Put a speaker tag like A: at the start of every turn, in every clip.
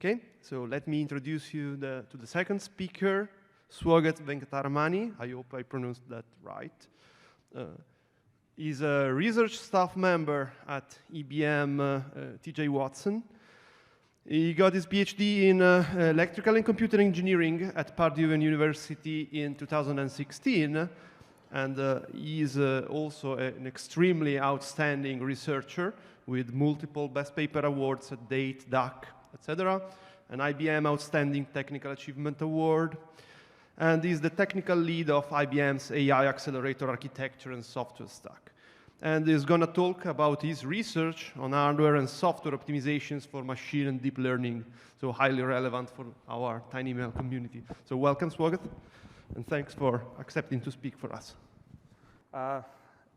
A: Okay, so let me introduce you to the second speaker, Swagath VENKATARAMANI. I hope I pronounced that right. He's a research staff member at IBM TJ Watson. He got his PhD in electrical and computer engineering at Purdue University in 2016. And he is also an extremely outstanding researcher with multiple Best Paper Awards at DATE, DAC, etc., an IBM Outstanding Technical Achievement Award, and is the technical lead of IBM's AI accelerator architecture and software stack. And he's going to talk about his research on hardware and software optimizations for machine and deep learning, so highly relevant for our tinyML community. So welcome, Swagath, and thanks for accepting to speak for us.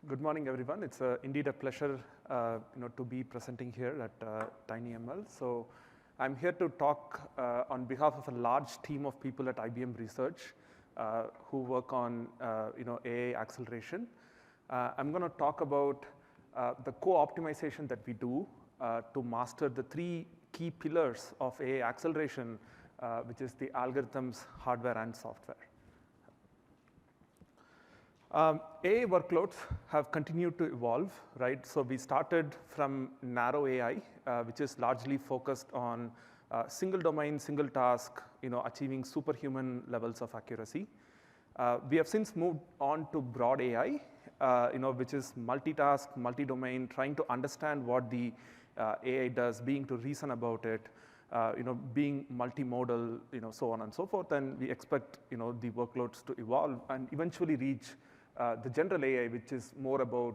B: Good morning, everyone. It's indeed a pleasure to be presenting here at tinyML. So I'm here to talk on behalf of a large team of people at IBM Research who work on AI acceleration. I'm going to talk about the co-optimization that we do to master the three key pillars of AI acceleration, which is the algorithms, hardware, and software. AI workloads have continued to evolve, right? So we started from narrow AI, which is largely focused on single domain, single task, achieving superhuman levels of accuracy. We have since moved on to broad AI, which is multitask, multi-domain, trying to understand what the AI does, being to reason about it, being multimodal, so on and so forth. And we expect, the workloads to evolve and eventually reach the general AI, which is more about,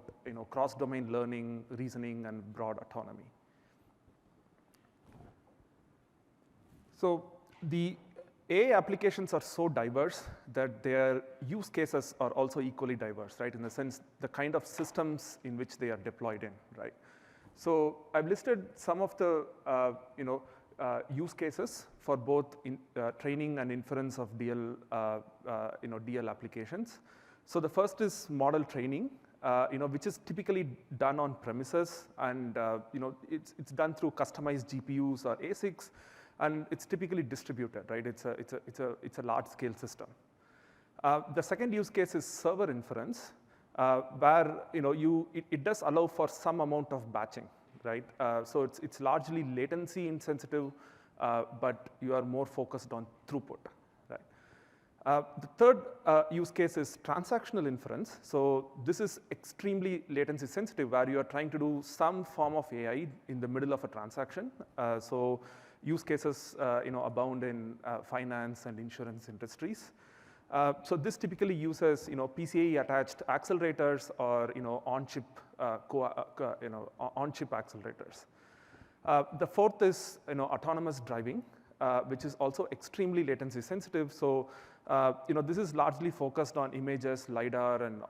B: cross-domain learning, reasoning, and broad autonomy. So the AI applications are so diverse that their use cases are also equally diverse, right? In the sense, the kind of systems in which they are deployed in, right? So I've listed some of the, use cases for both training and inference of DL, DL applications. So the first is model training, which is typically done on premises, and it's done through customized GPUs or ASICs, and it's typically distributed, right? It's a large-scale system. The second use case is server inference, where it does allow for some amount of batching, right? So it's largely latency insensitive, but you are more focused on throughput. The third use case is transactional inference. So this is extremely latency sensitive, where you are trying to do some form of AI in the middle of a transaction. So use cases abound in finance and insurance industries. So this typically uses PCIe attached accelerators or on-chip on-chip accelerators. The fourth is autonomous driving, which is also extremely latency sensitive. So this is largely focused on images, LiDAR, and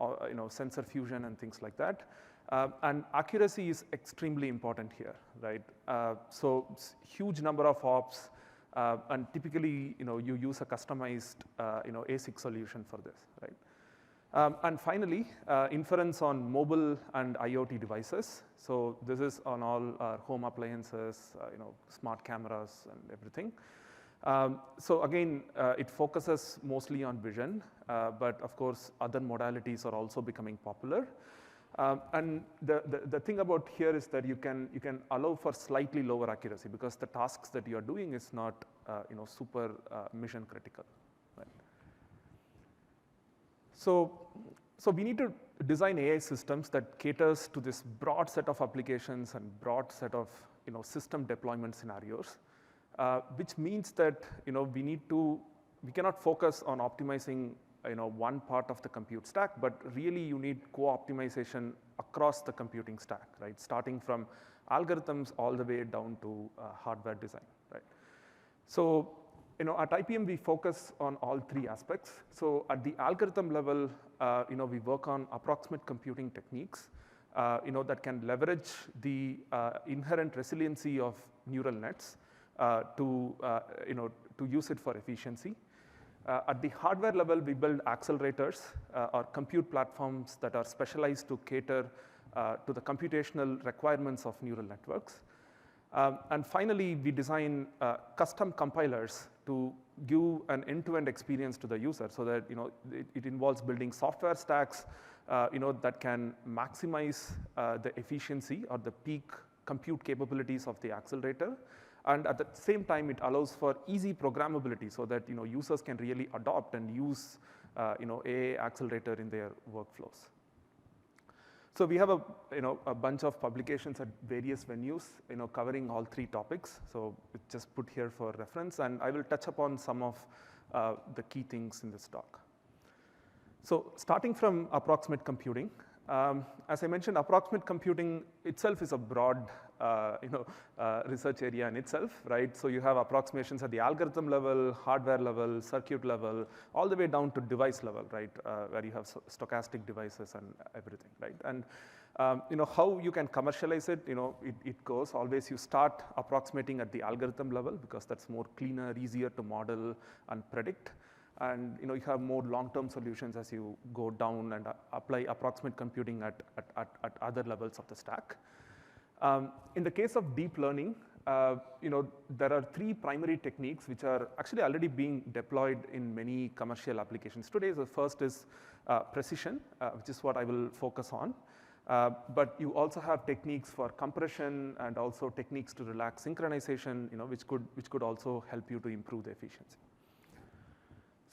B: sensor fusion and things like that. And accuracy is extremely important here, right? So huge number of hops, and typically you use a customized ASIC solution for this, right? And finally, inference on mobile and IoT devices. So this is on all our home appliances, smart cameras and everything. So again, it focuses mostly on vision, but of course, other modalities are also becoming popular. And the thing about here is that you can allow for slightly lower accuracy because the tasks that you are doing is not super mission critical. Right? So we need to design AI systems that caters to this broad set of applications and broad set of system deployment scenarios. Which means that we cannot focus on optimizing one part of the compute stack, but really you need co-optimization across the computing stack, right? Starting from algorithms all the way down to hardware design, right? So at IBM we focus on all three aspects. So at the algorithm level, we work on approximate computing techniques, that can leverage the inherent resiliency of neural nets. To use it for efficiency. At the hardware level, we build accelerators or compute platforms that are specialized to cater to the computational requirements of neural networks. And finally, we design custom compilers to give an end-to-end experience to the user, so that it involves building software stacks that can maximize the efficiency or the peak compute capabilities of the accelerator. And at the same time, it allows for easy programmability, so that users can really adopt and use AI accelerator in their workflows. So we have a bunch of publications at various venues, covering all three topics. So it's just put here for reference, and I will touch upon some of the key things in this talk. So starting from approximate computing, as I mentioned, approximate computing itself is a broad research area in itself, right? So you have approximations at the algorithm level, hardware level, circuit level, all the way down to device level, right? Where you have stochastic devices and everything, right? And how you can commercialize it, it goes always you start approximating at the algorithm level, because that's more cleaner, easier to model and predict. And you have more long-term solutions as you go down and apply approximate computing at other levels of the stack. In the case of deep learning, there are three primary techniques which are actually already being deployed in many commercial applications today. The first is precision, which is what I will focus on. But you also have techniques for compression and also techniques to relax synchronization, which could also help you to improve the efficiency.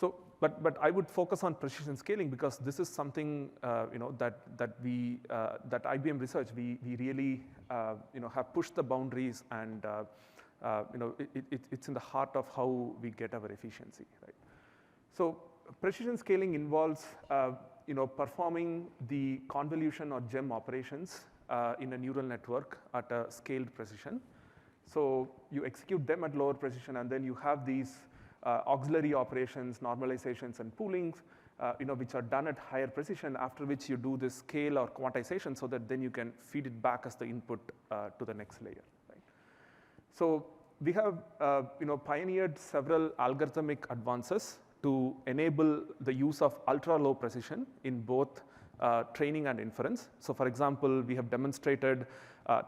B: So, but I would focus on precision scaling, because this is something that IBM Research we really have pushed the boundaries, and it's in the heart of how we get our efficiency, right? So precision scaling involves performing the convolution or gem operations in a neural network at a scaled precision. So you execute them at lower precision, and then you have these auxiliary operations, normalizations, and poolings, which are done at higher precision, after which you do this scale or quantization, so that then you can feed it back as the input to the next layer, right? So we have pioneered several algorithmic advances to enable the use of ultra-low precision in both training and inference. So for example, we have demonstrated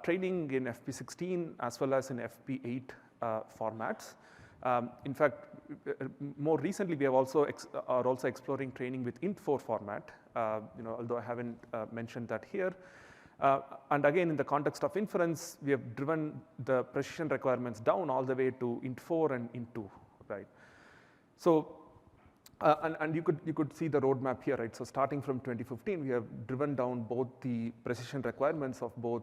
B: training in FP16 as well as in FP8 formats. In fact, more recently, we have are also exploring training with int4 format, although I haven't mentioned that here. And again, in the context of inference, we have driven the precision requirements down all the way to int4 and int2, right? So, and you could see the roadmap here, right? So starting from 2015, we have driven down both the precision requirements of both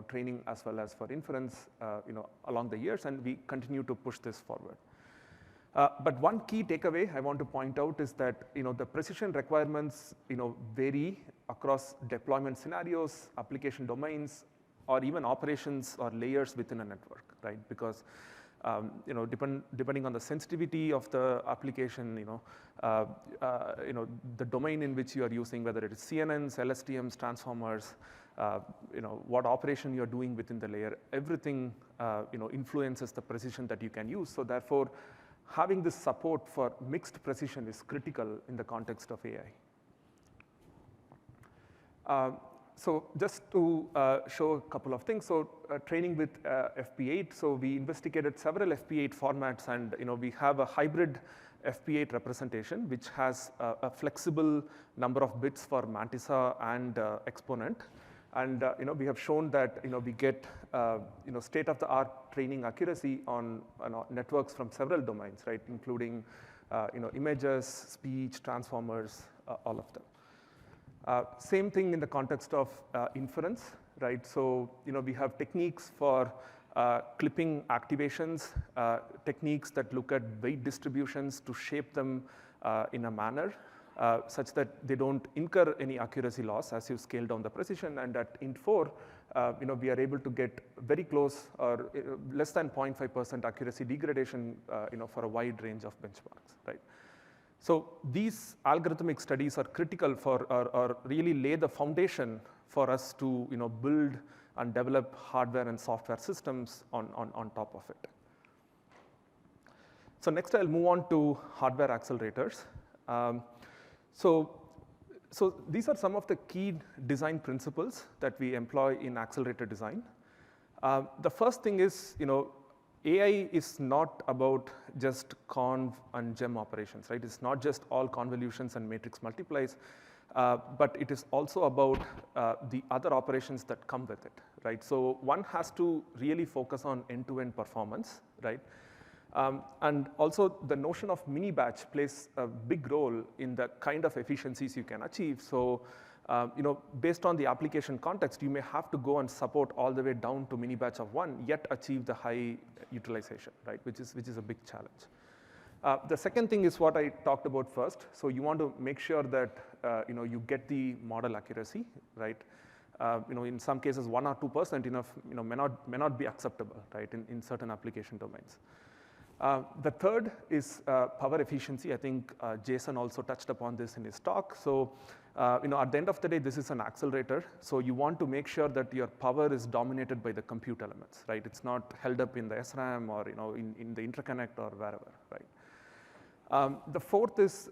B: training as well as for inference, along the years, and we continue to push this forward. But one key takeaway I want to point out is that the precision requirements vary across deployment scenarios, application domains, or even operations or layers within a network, right? Because depending on the sensitivity of the application, the domain in which you are using, whether it is CNNs, LSTMs, transformers, what operation you are doing within the layer, everything influences the precision that you can use. So therefore, having this support for mixed precision is critical in the context of AI. So just to show a couple of things, so training with FP8, so we investigated several FP8 formats, and we have a hybrid FP8 representation, which has a flexible number of bits for mantissa and exponent. And we have shown that we get state-of-the-art training accuracy on networks from several domains, right, including images, speech, transformers, all of them. Same thing in the context of inference, right? So we have techniques for clipping activations, techniques that look at weight distributions to shape them in a manner such that they don't incur any accuracy loss as you scale down the precision. And at int4, we are able to get very close or less than 0.5% accuracy degradation, for a wide range of benchmarks, right? So these algorithmic studies are critical for, or really lay the foundation for us to, build and develop hardware and software systems on top of it. So next, I'll move on to hardware accelerators. So these are some of the key design principles that we employ in accelerator design. The first thing is, AI is not about just conv and gem operations, right? It's not just all convolutions and matrix multiplies, but it is also about the other operations that come with it, right? So one has to really focus on end-to-end performance, right? And also the notion of mini batch plays a big role in the kind of efficiencies you can achieve. So, based on the application context, you may have to go and support all the way down to mini batch of 1, yet achieve the high utilization, right? Which is a big challenge. The second thing is what I talked about first. So you want to make sure that you get the model accuracy, right? In some cases, 1 or 2% may not be acceptable, right? In certain application domains. The third is power efficiency. I think Jason also touched upon this in his talk. So, at the end of the day, this is an accelerator. So you want to make sure that your power is dominated by the compute elements, right? It's not held up in the SRAM or in the interconnect or wherever, right? The fourth is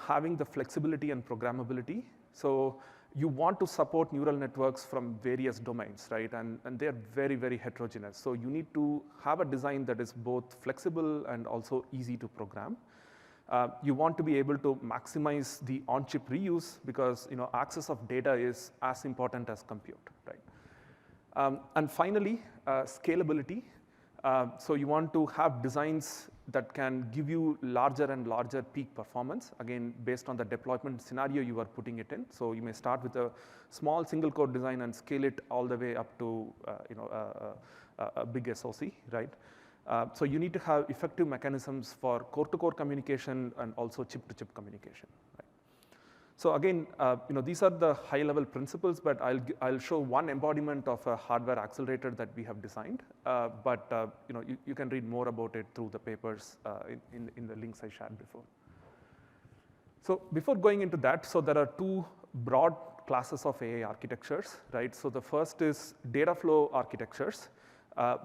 B: having the flexibility and programmability. So you want to support neural networks from various domains, right? And they're very, very heterogeneous. So you need to have a design that is both flexible and also easy to program. You want to be able to maximize the on-chip reuse because access of data is as important as compute, right? And finally, scalability. So you want to have designs that can give you larger and larger peak performance, again, based on the deployment scenario you are putting it in. So you may start with a small single core design and scale it all the way up to a big SoC, right? So you need to have effective mechanisms for core-to-core communication and also chip-to-chip communication, right? So again, these are the high-level principles, but I'll show one embodiment of a hardware accelerator that we have designed. But you can read more about it through the papers in the links I shared before. So before going into that, so there are two broad classes of AI architectures, right? So the first is Dataflow architectures,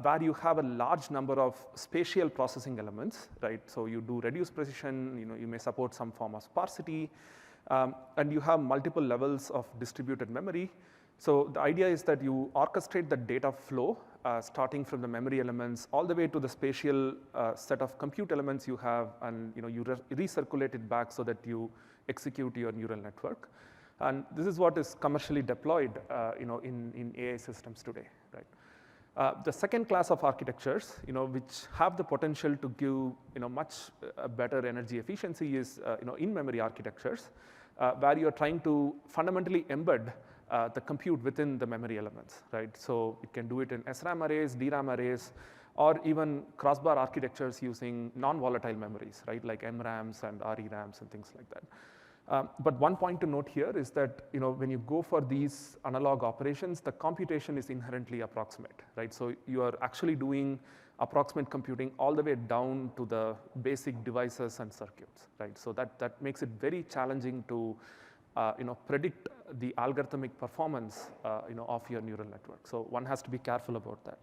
B: where you have a large number of spatial processing elements, right? So you do reduced precision, you may support some form of sparsity, and you have multiple levels of distributed memory. So the idea is that you orchestrate the data flow, starting from the memory elements all the way to the spatial set of compute elements you have, and you recirculate it back so that you execute your neural network. And this is what is commercially deployed in AI systems today, right? The second class of architectures, which have the potential to give much better energy efficiency is in-memory architectures, where you're trying to fundamentally embed the compute within the memory elements, right? So it can do it in SRAM arrays, DRAM arrays, or even crossbar architectures using non-volatile memories, right? Like MRAMs and RERAMs and things like that. But one point to note here is that when you go for these analog operations, the computation is inherently approximate, right? So you are actually doing approximate computing all the way down to the basic devices and circuits, right? So that makes it very challenging to predict the algorithmic performance of your neural network. So one has to be careful about that.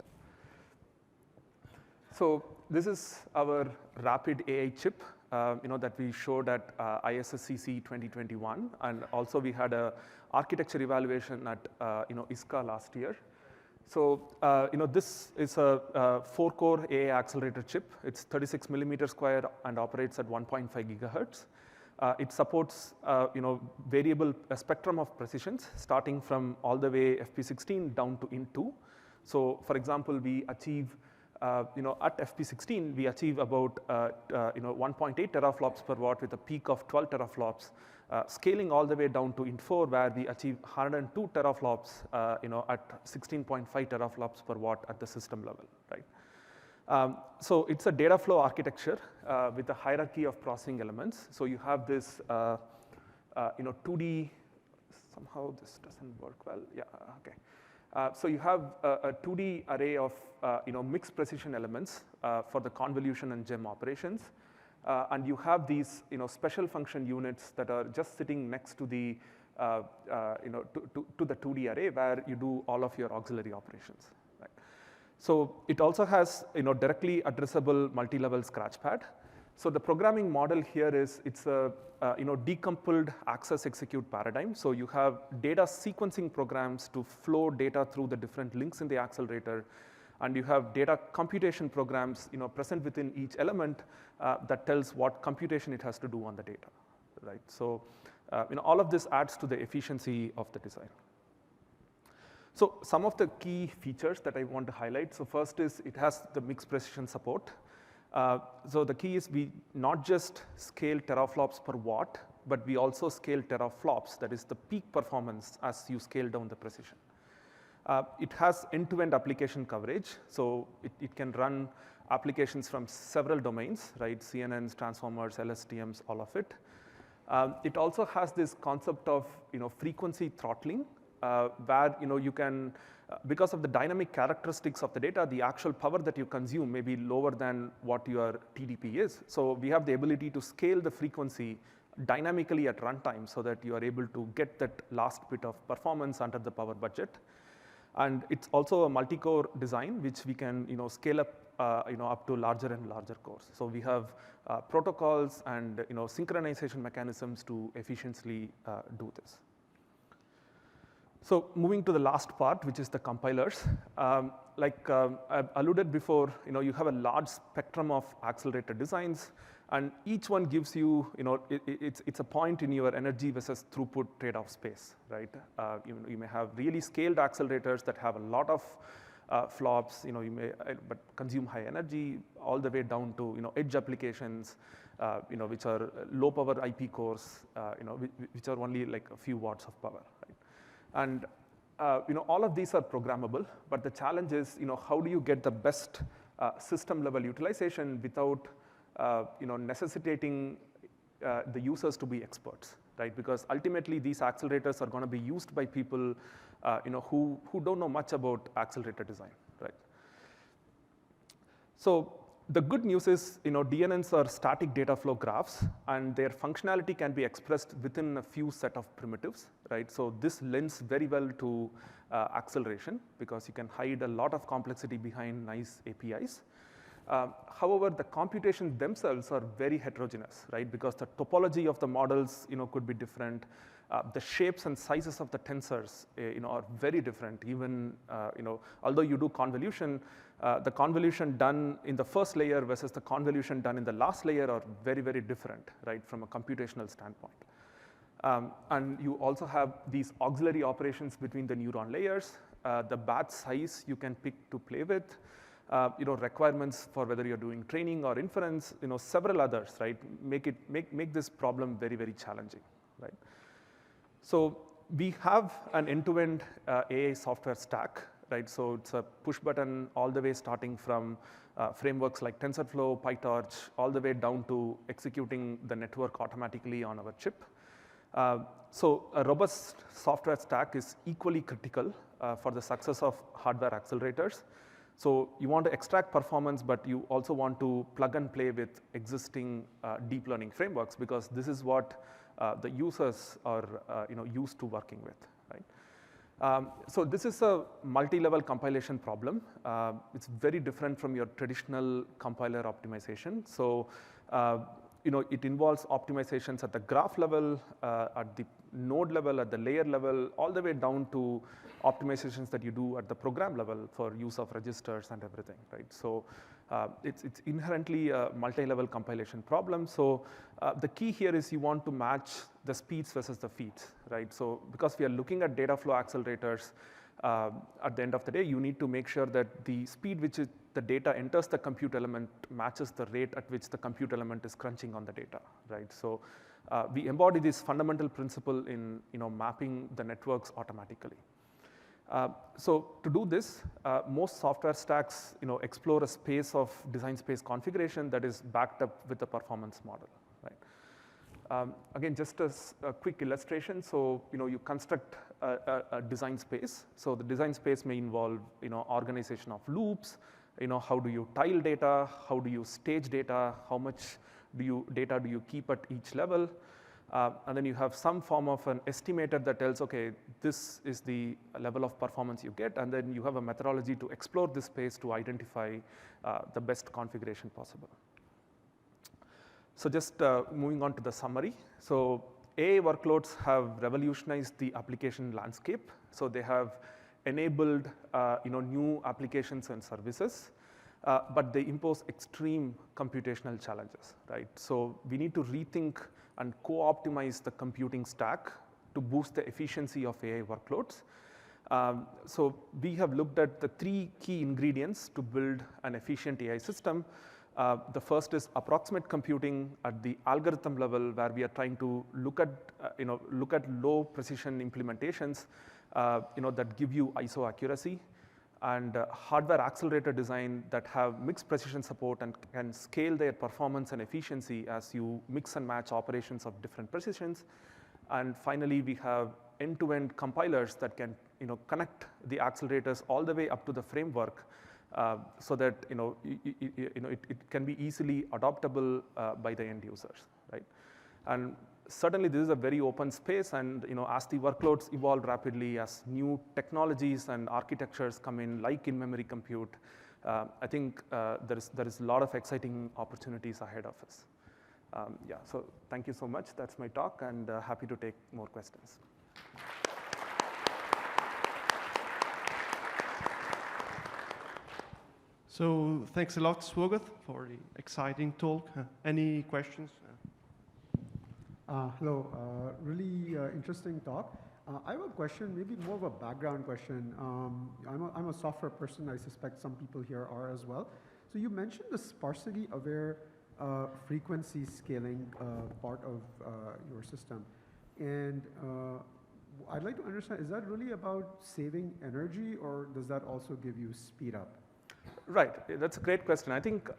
B: So this is our rapid AI chip that we showed at ISSCC 2021, and also we had a architecture evaluation at ISCA last year. So this is a 4-core AI accelerator chip. It's 36 millimeter square and operates at 1.5 gigahertz. It supports variable spectrum of precisions, starting from all the way FP16 down to INT2. So for example, we achieve at FP16, we achieve about 1.8 teraflops per watt with a peak of 12 teraflops, scaling all the way down to INT4, where we achieve 102 teraflops at 16.5 teraflops per watt at the system level, right? So it's a data flow architecture with a hierarchy of processing elements. So you have this 2D, somehow this doesn't work well, yeah, okay. So you have a 2D array of mixed precision elements for the convolution and gem operations, and you have these special function units that are just sitting next to the to the 2D array where you do all of your auxiliary operations. Right? So it also has directly addressable multi-level scratchpad. So the programming model here is it's a decoupled access execute paradigm. So you have data sequencing programs to flow data through the different links in the accelerator, And you have data computation programs present within each element that tells what computation it has to do on the data, right? So all of this adds to the efficiency of the design. So some of the key features that I want to highlight. So first is it has the mixed precision support. So the key is we not just scale teraflops per watt, but we also scale teraflops, that is the peak performance as you scale down the precision. It has end-to-end application coverage, so it can run applications from several domains, right? CNNs, transformers, LSTMs, all of it. It also has this concept of frequency throttling, where you can, because of the dynamic characteristics of the data, the actual power that you consume may be lower than what your TDP is. So we have the ability to scale the frequency dynamically at runtime so that you are able to get that last bit of performance under the power budget. And it's also a multi-core design, which we can scale up up to larger and larger cores. So we have protocols and synchronization mechanisms to efficiently do this. So moving to the last part, which is the compilers. Like I alluded before, you have a large spectrum of accelerator designs, and each one gives you, it's a point in your energy versus throughput trade-off space, right? You may have really scaled accelerators that have a lot of flops, you may but consume high energy, all the way down to edge applications, which are low power IP cores, which are only like a few watts of power, right? And all of these are programmable, but the challenge is how do you get the best system level utilization without necessitating the users to be experts, right? Because ultimately these accelerators are going to be used by people who don't know much about accelerator design, right? So the good news is DNNs are static data flow graphs, and their functionality can be expressed within a few set of primitives, right? So this lends very well to acceleration because you can hide a lot of complexity behind nice APIs. However, the computations themselves are very heterogeneous, right? Because the topology of the models, could be different. The shapes and sizes of the tensors, are very different. Even, although you do convolution, the convolution done in the first layer versus the convolution done in the last layer are very, very different, right, from a computational standpoint. And you also have these auxiliary operations between the neuron layers, the batch size you can pick to play with, requirements for whether you're doing training or inference, several others, right, make this problem very, very challenging, right? So we have an end-to-end AI software stack, right? So it's a push button all the way starting from frameworks like TensorFlow, PyTorch, all the way down to executing the network automatically on our chip. So a robust software stack is equally critical for the success of hardware accelerators. So you want to extract performance, but you also want to plug and play with existing deep learning frameworks, because this is what the users are used to working with, right? So this is a multi-level compilation problem. It's very different from your traditional compiler optimization. So it involves optimizations at the graph level, at the node level, at the layer level, all the way down to optimizations that you do at the program level for use of registers and everything, right? So it's inherently a multi-level compilation problem. So the key here is you want to match the speeds versus the feeds, right? So because we are looking at data flow accelerators, at the end of the day, you need to make sure that the speed which the data enters the compute element matches the rate at which the compute element is crunching on the data, right? So we embody this fundamental principle in mapping the networks automatically. So to do this, most software stacks explore a space of design space configuration that is backed up with a performance model, right? Again, just as a quick illustration, so you construct a design space. So the design space may involve organization of loops, how do you tile data, how do you stage data, how much data do you keep at each level. And then you have some form of an estimator that tells, okay, this is the level of performance you get, and then you have a methodology to explore this space to identify the best configuration possible. So just moving on to the summary. So AI workloads have revolutionized the application landscape. So they have enabled new applications and services, but they impose extreme computational challenges, right? So we need to rethink and co-optimize the computing stack to boost the efficiency of AI workloads. So we have looked at the 3 key ingredients to build an efficient AI system. The first is approximate computing at the algorithm level, where we are trying to look at low precision implementations that give you ISO accuracy, and hardware accelerator design that have mixed precision support and can scale their performance and efficiency as you mix and match operations of different precisions. And finally, we have end-to-end compilers that can connect the accelerators all the way up to the framework, so that it can be easily adoptable by the end users, right? And certainly this is a very open space, and as the workloads evolve rapidly, as new technologies and architectures come in, like in-memory compute, I think there is a lot of exciting opportunities ahead of us. Yeah, so thank you so much. That's my talk, and happy to take more questions.
A: So thanks a lot, Swagath, for the exciting talk. Any questions?
C: Hello, really interesting talk. I have a question, maybe more of a background question. I'm a software person. I suspect some people here are as well. So you mentioned the sparsity-aware frequency scaling part of your system. And I'd like to understand, is that really about saving energy, or does that also give you speed up?
B: Right, that's a great question. I think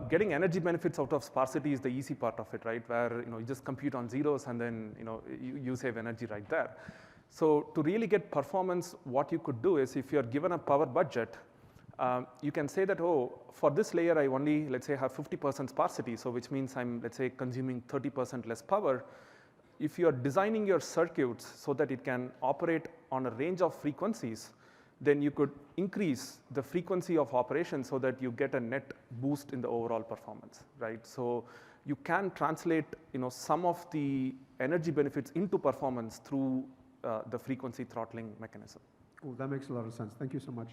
B: getting energy benefits out of sparsity is the easy part of it, right? Where you just compute on zeros and then you save energy right there. So to really get performance, what you could do is, if you're given a power budget, you can say that, oh, for this layer I only, let's say, have 50% sparsity, so which means I'm, let's say, consuming 30% less power. If you're designing your circuits so that it can operate on a range of frequencies, then you could increase the frequency of operation so that you get a net boost in the overall performance, right? So you can translate some of the energy benefits into performance through the frequency throttling mechanism.
C: Oh, that makes a lot of sense. Thank you so much.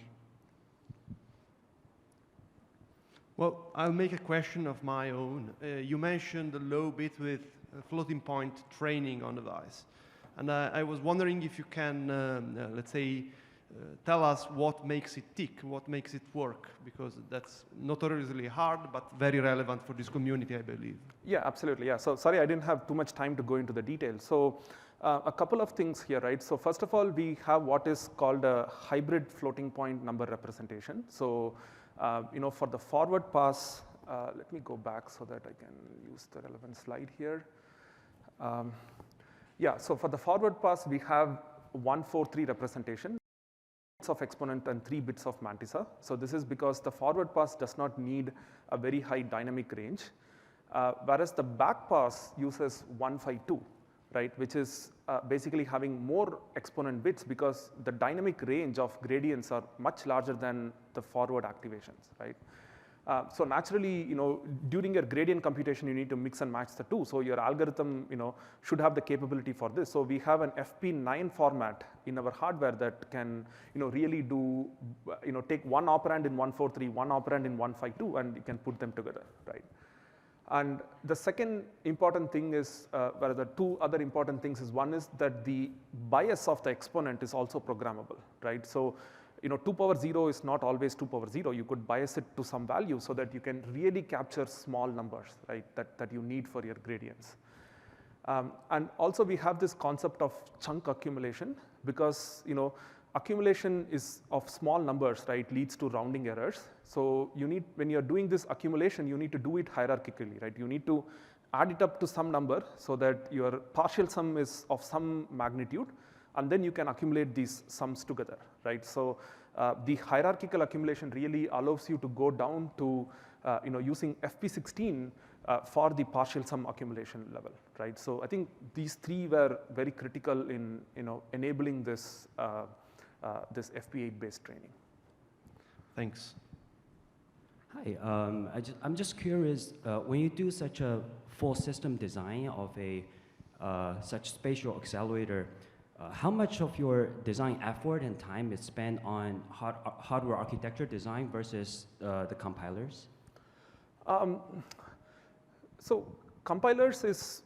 A: Well, I'll make a question of my own. You mentioned the low bit with floating point training on the device. And I was wondering if you can, let's say, tell us what makes it tick, what makes it work, because that's notoriously hard, but very relevant for this community, I believe.
B: Yeah, absolutely. Yeah. So sorry, I didn't have too much time to go into the details. So a couple of things here, right? So first of all, we have what is called a hybrid floating point number representation. So for the forward pass, let me go back so that I can use the relevant slide here. Yeah. So for the forward pass, we have 143 representation. Of exponent and 3 bits of mantissa. So this is because the forward pass does not need a very high dynamic range, whereas the back pass uses 152, right, which is basically having more exponent bits because the dynamic range of gradients are much larger than the forward activations, right? So naturally, during your gradient computation, you need to mix and match the two. So your algorithm, should have the capability for this. So we have an FP9 format in our hardware that can, really do, take one operand in 143, one operand in 152, and you can put them together, right? And the second important thing is, well, the two other important things is, one is that the bias of the exponent is also programmable, right? So 2 power 0 is not always 2 power 0. You could bias it to some value so that you can really capture small numbers, right, that you need for your gradients. And also we have this concept of chunk accumulation because, accumulation is of small numbers, right, leads to rounding errors. So you need, when you're doing this accumulation, you need to do it hierarchically, right? You need to add it up to some number so that your partial sum is of some magnitude, and then you can accumulate these sums together, right? So the hierarchical accumulation really allows you to go down to, using FP16 for the partial sum accumulation level, right? So I think these three were very critical in, enabling this, this FP8-based training.
A: Thanks.
D: Hi, I'm just curious, when you do such a full system design of a such spatial accelerator, how much of your design effort and time is spent on hardware architecture design versus the compilers?
B: So compilers is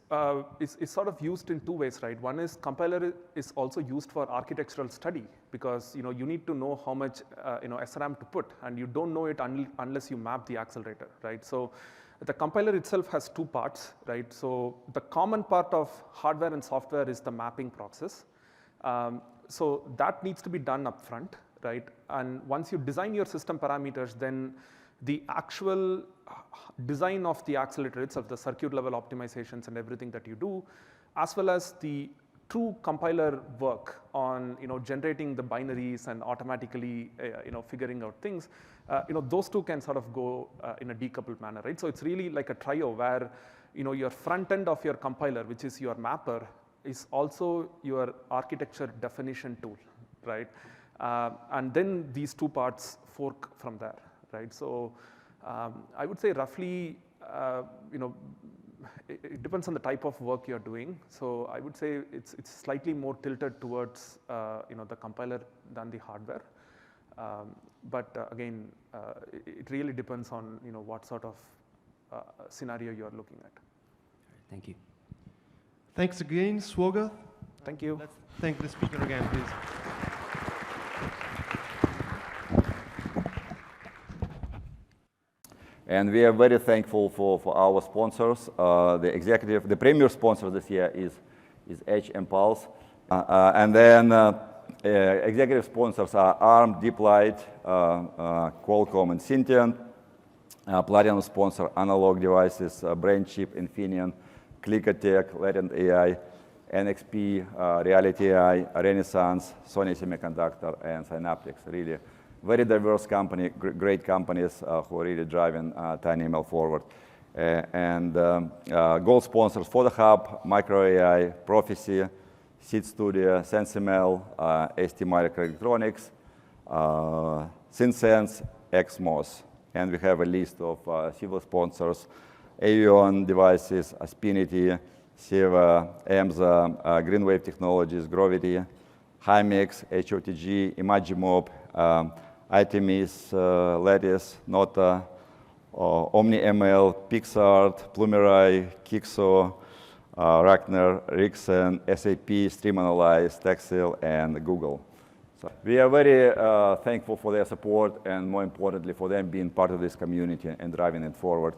B: sort of used in two ways, right? One is compiler is also used for architectural study because you need to know how much SRAM to put, and you don't know it unless you map the accelerator, right? So the compiler itself has two parts, right? So the common part of hardware and software is the mapping process. So that needs to be done upfront, right? And once you design your system parameters, then the actual design of the accelerator itself, the circuit level optimizations and everything that you do, as well as the true compiler work on generating the binaries and automatically figuring out things, those two can sort of go in a decoupled manner, right? So it's really like a trio where your front end of your compiler, which is your mapper, is also your architecture definition tool, right? And then these two parts fork from there, right? So I would say roughly, it depends on the type of work you're doing. So I would say it's slightly more tilted towards the compiler than the hardware. But again, it really depends on what sort of scenario you're looking at.
D: Thank you.
A: Thanks again, Swagath.
B: Thank you.
A: Let's thank the speaker again, please.
E: And we are very thankful for our sponsors. The premier sponsor this year is Edge and Pulse. And then executive sponsors are ARM, DeepLight, Qualcomm, and Syntiant. Platinum sponsor, Analog Devices, BrainChip, Infineon, Clickertech, Latent AI, NXP, Reality AI, Renaissance, Sony Semiconductor, and Synaptics. Really very diverse company, great companies who are really driving tinyML forward. And gold sponsors for the Hub, Micro AI, Prophecy, Seed Studio, SenseML, ST Microelectronics, SynSense, XMOS. And we have a list of civil sponsors: Avion Devices, Aspinity, Seva, EMSA, Greenwave Technologies, Grovity, Hymix, HOTG, Imagimob, Itemis, Lattice, Nota, OmniML, PixArt, Plumerai, Kixo, Rachner, Rixen, SAP, StreamAnalyze, Texel, and Google. So we are very thankful for their support and, more importantly, for them being part of this community and driving it forward.